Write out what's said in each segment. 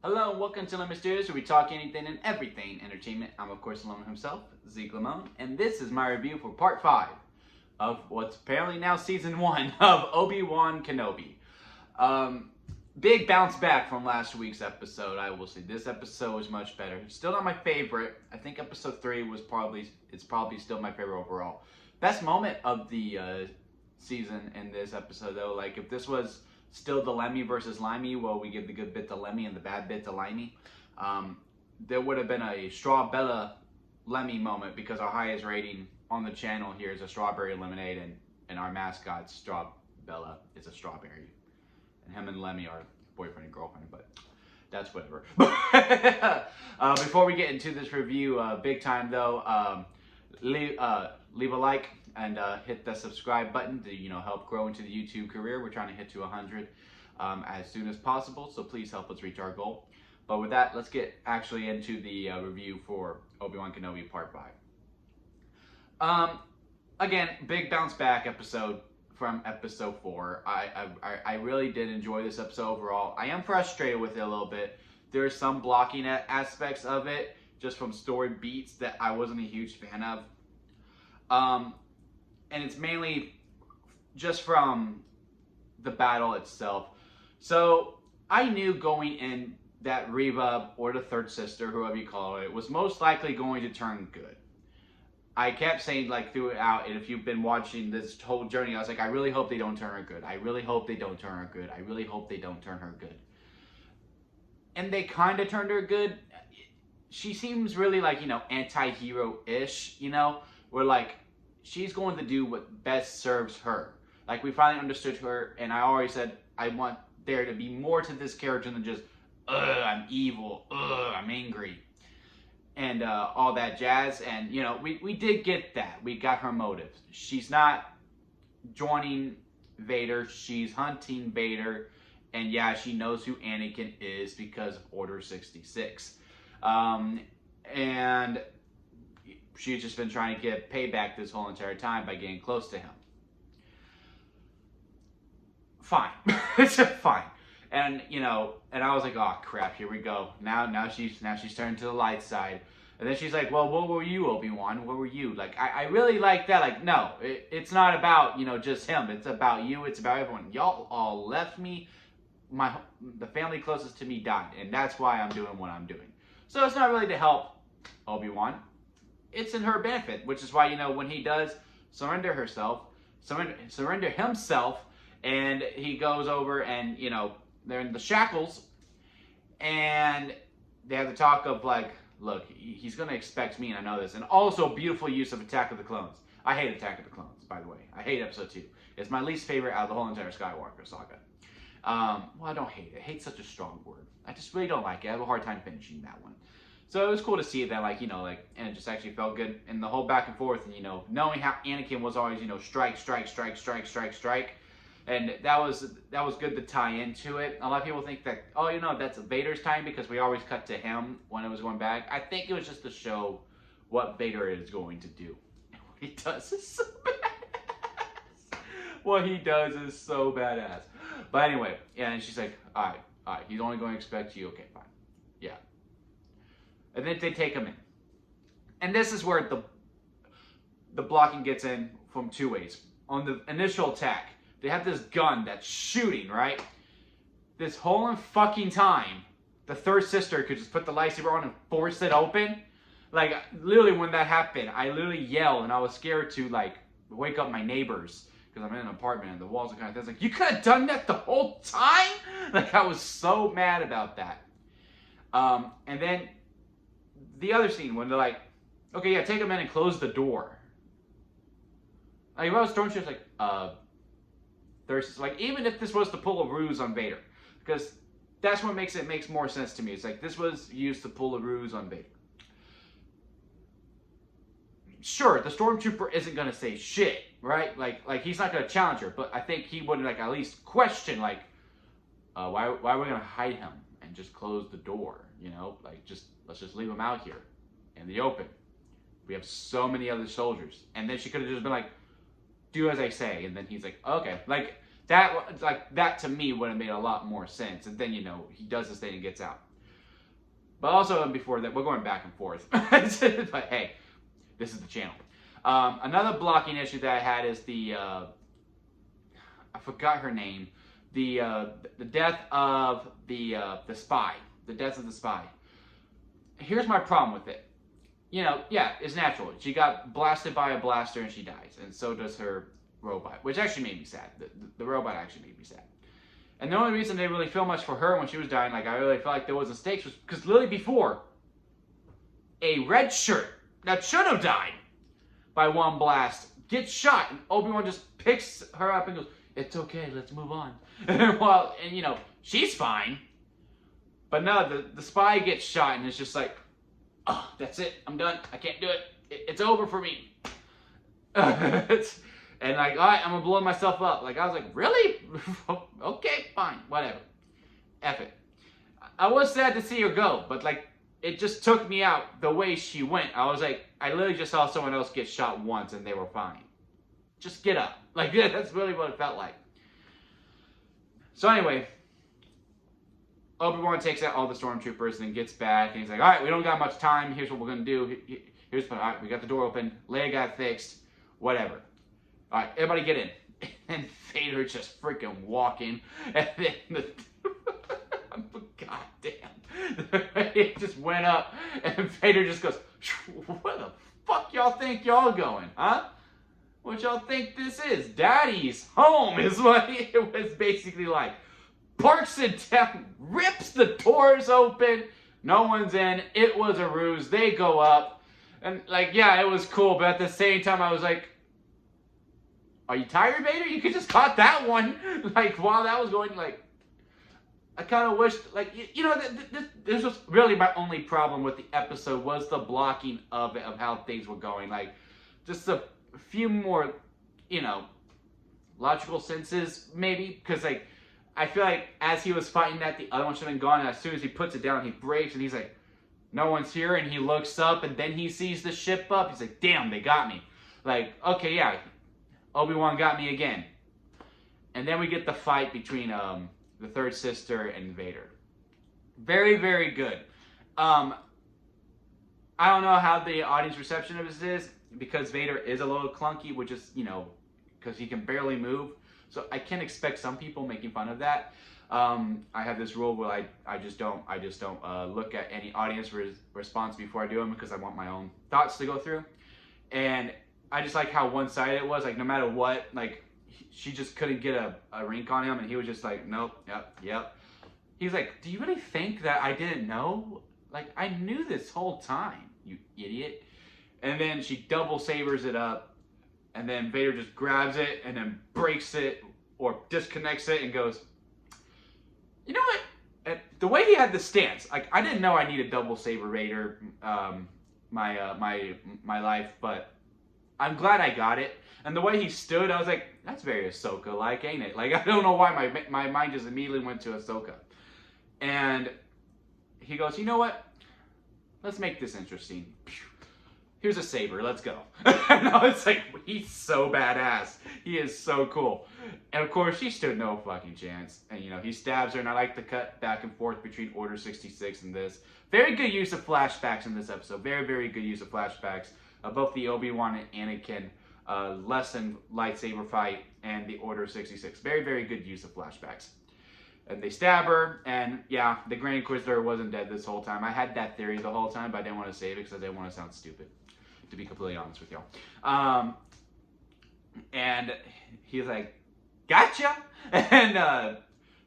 Hello and welcome to Lemon Studios, where we talk anything and everything entertainment. I'm of course Lemon himself, Zeke Lemon, and this is my review for part 5 of what's apparently now season 1 of Obi-Wan Kenobi. Big bounce back from last week's episode, I will say. This episode was much better. Still not my favorite. I think episode 3 was probably still my favorite overall. Best moment of the season in this episode though, like if this was still the Lemmy versus Limey, well, we give the good bit to Lemmy and the bad bit to Limey. There would have been a Straw Bella Lemmy moment because our highest rating on the channel here is a strawberry lemonade, and our mascot Straw Bella is a strawberry, and him and Lemmy are boyfriend and girlfriend, but that's whatever. Before we get into this review, big time though, leave a like and hit the subscribe button to help grow into the YouTube career. We're trying to hit to 100 as soon as possible, so please help us reach our goal. But with that, let's get actually into the review for Obi-Wan Kenobi Part 5. Again, big bounce back episode from episode 4. I really did enjoy this episode overall. I am frustrated with it a little bit. There are some blocking aspects of it, just from story beats, that I wasn't a huge fan of. And it's mainly just from the battle itself. So I knew going in that Reva, or the third sister, whoever you call it, was most likely going to turn good. I kept saying, like, throughout, and if you've been watching this whole journey, I was like, I really hope they don't turn her good. I really hope they don't turn her good. I really hope they don't turn her good. And they kind of turned her good. She seems really, like, anti-hero-ish, where, like, she's going to do what best serves her. Like, we finally understood her, and I always said, I want there to be more to this character than just, I'm evil, I'm angry, and all that jazz. And, we did get that. We got her motives. She's not joining Vader, she's hunting Vader, and yeah, she knows who Anakin is because of Order 66. And she's just been trying to get payback this whole entire time by getting close to him. Fine. It's just fine. And, and I was like, oh crap, here we go. Now she's turning to the light side. And then she's like, well, what were you, Obi-Wan? What were you? Like, I really like that. Like, no, it's not about, just him. It's about you. It's about everyone. Y'all all left me. The family closest to me died. And that's why I'm doing what I'm doing. So it's not really to help Obi-Wan. It's in her benefit, which is why, when he does surrender himself, and he goes over and, they're in the shackles, and they have the talk of, like, look, he's going to expect me, and I know this. And also, beautiful use of Attack of the Clones. I hate Attack of the Clones, by the way. I hate Episode 2. It's my least favorite out of the whole entire Skywalker saga. Well, I don't hate it. Hate's such a strong word. I just really don't like it. I have a hard time finishing that one. So it was cool to see that, and it just actually felt good. And the whole back and forth, and, knowing how Anakin was always, strike. And that was good to tie into it. A lot of people think that, oh, that's Vader's time because we always cut to him when it was going back. I think it was just to show what Vader is going to do. And what he does is so badass. What he does is so badass. But anyway, yeah, and she's like, all right, he's only going to expect you. Okay, fine. Yeah. And then they take him in. And this is where the blocking gets in from two ways. On the initial attack, they have this gun that's shooting, right? This whole fucking time, the third sister could just put the lightsaber on and force it open. Like, literally when that happened, I literally yelled, and I was scared to, like, wake up my neighbors. Because I'm in an apartment and the walls are kind of thin. Like, you could have done that the whole time? Like, I was so mad about that. And then the other scene when they're like, okay, yeah, take him in and close the door. Like, if I was Stormtrooper's like, there's like, even if this was to pull a ruse on Vader, because that's what makes more sense to me. It's like, this was used to pull a ruse on Vader. Sure, the Stormtrooper isn't gonna say shit, right? Like he's not gonna challenge her, but I think he would, like, at least question, like, why are we gonna hide him and just close the door? Like, let's just leave him out here in the open. We have so many other soldiers. And then she could have just been like, do as I say. And then he's like, okay. Like that to me would have made a lot more sense. And then, he does this thing and gets out. But also before that, we're going back and forth. But hey, this is the channel. Another blocking issue that I had is the I forgot her name. The death of the spy. The death of the spy. Here's my problem with it. You know, yeah, it's natural. She got blasted by a blaster and she dies, and so does her robot, which actually made me sad. The robot actually made me sad. And the only reason they didn't really feel much for her when she was dying, like I really felt like there was a stakes, was because literally before, a red shirt that should have died by one blast gets shot, and Obi-Wan just picks her up and goes, "It's okay, let's move on." Well, and you know, she's fine. But no, the spy gets shot, and it's just like, oh, that's it. I'm done. I can't do it. It's over for me. And like, all right, I'm gonna blow myself up. Like I was like, really? Okay, fine, whatever. F it. I was sad to see her go, but like, it just took me out the way she went. I was like, I literally just saw someone else get shot once, and they were fine. Just get up. Like that's really what it felt like. So anyway, Obi-Wan takes out all the stormtroopers and then gets back, and he's like, all right, we don't got much time. Here's what we're going to do. Here's all right, we got the door open. Leia got fixed. Whatever. All right, everybody get in. And Vader just freaking walking. And then God damn. It just went up, and Vader just goes, where the fuck y'all think y'all going, huh? What y'all think this is? Daddy's home is what it was basically like. Parks it down, rips the doors open. No one's in. It was a ruse. They go up. And like, yeah, it was cool. But at the same time, I was like, are you tired, Vader? You could just caught that one. Like, while that was going, like, I kind of wished, like, you know, this was really my only problem with the episode was the blocking of it, of how things were going. Like, just a few more, you know, logical senses, maybe. Because, like, I feel like as he was fighting that, the other one should have been gone. And as soon as he puts it down, he breaks, and he's like, no one's here. And he looks up, and then he sees the ship up. He's like, damn, they got me. Like, okay, yeah, Obi-Wan got me again. And then we get the fight between the third sister and Vader. Very, very good. I don't know how the audience reception of this is, because Vader is a little clunky, which is, you know, because he can barely move. So I can expect some people making fun of that. I have this rule where I just don't look at any audience response before I do them, because I want my own thoughts to go through. And I just like how one-sided it was. Like, no matter what, like, she just couldn't get a rink on him, and he was just like, nope, yep. He's like, do you really think that I didn't know? Like, I knew this whole time, you idiot. And then she double sabers it up, and then Vader just grabs it and then breaks it or disconnects it and goes, you know what? The way he had the stance, like, I didn't know I needed double saber Vader my life, but I'm glad I got it. And the way he stood, I was like, that's very Ahsoka-like, ain't it? Like, I don't know why my mind just immediately went to Ahsoka. And he goes, you know what? Let's make this interesting. Here's a saber, let's go. And I was like, he's so badass. He is so cool. And of course, she stood no fucking chance. And you know, he stabs her, and I like the cut back and forth between Order 66 and this. Very good use of flashbacks in this episode. Very, very good use of flashbacks. Both the Obi-Wan and Anakin lesson lightsaber fight and the Order 66. Very, very good use of flashbacks. And they stab her, and yeah, the Grand Inquisitor wasn't dead this whole time. I had that theory the whole time, but I didn't want to save it because I didn't want to sound stupid, to be completely honest with y'all. And he's like, gotcha! And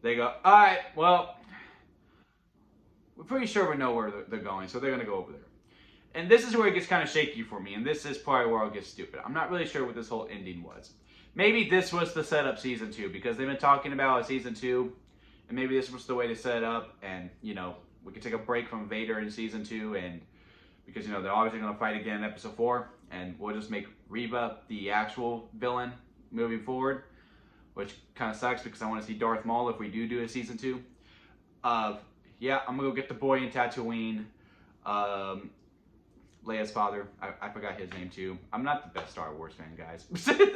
they go, all right, well, we're pretty sure we know where they're going, so they're going to go over there. And this is where it gets kind of shaky for me, and this is probably where I'll get stupid. I'm not really sure what this whole ending was. Maybe this was to set up Season 2, because they've been talking about a Season 2, and maybe this was the way to set it up, and, you know, we could take a break from Vader in Season 2, and because, you know, they're obviously going to fight again in Episode 4, and we'll just make Reva the actual villain moving forward, which kind of sucks because I want to see Darth Maul if we do a Season 2. Yeah, I'm going to go get the boy in Tatooine, Leia's father. I forgot his name too. I'm not the best Star Wars fan, guys.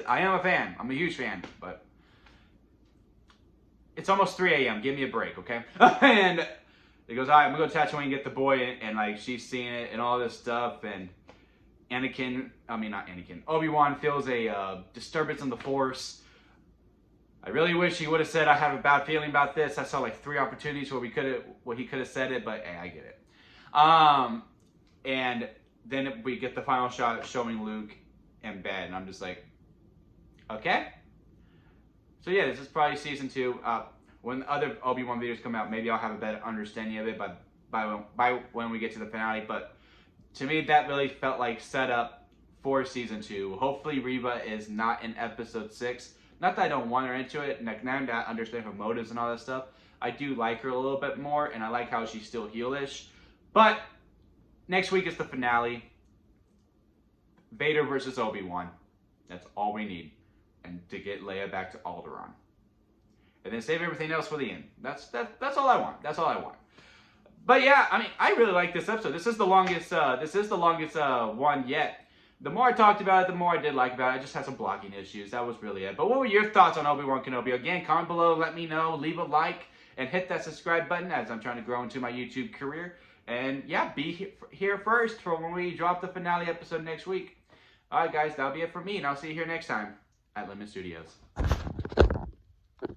I am a fan. I'm a huge fan, but it's almost 3 a.m. Give me a break, okay? And he goes, all right, I'm going to go to Tatooine and get the boy, and like, she's seeing it and all this stuff, and Obi-Wan feels a disturbance in the Force. I really wish he would have said, I have a bad feeling about this. I saw like 3 opportunities where he could have said it, but hey, I get it. And then we get the final shot showing Luke in bed, and I'm just like, okay. So yeah, this is probably season 2. When the other Obi-Wan videos come out, maybe I'll have a better understanding of it by when we get to the finale. But to me, that really felt like setup for season 2. Hopefully Reva is not in episode 6. Not that I don't want her into it, now that I understand her motives and all that stuff. I do like her a little bit more, and I like how she's still heelish. But next week is the finale. Vader versus Obi-Wan. That's all we need. And to get Leia back to Alderaan. And then save everything else for the end. That's all I want. That's all I want. But yeah, I mean, I really like this episode. This is the longest one yet. The more I talked about it, the more I did like about it. I just had some blocking issues. That was really it. But what were your thoughts on Obi-Wan Kenobi? Again, comment below, let me know, leave a like, and hit that subscribe button as I'm trying to grow into my YouTube career. And yeah, be here first for when we drop the finale episode next week. Alright guys, that'll be it for me, and I'll see you here next time at Lemon Studios.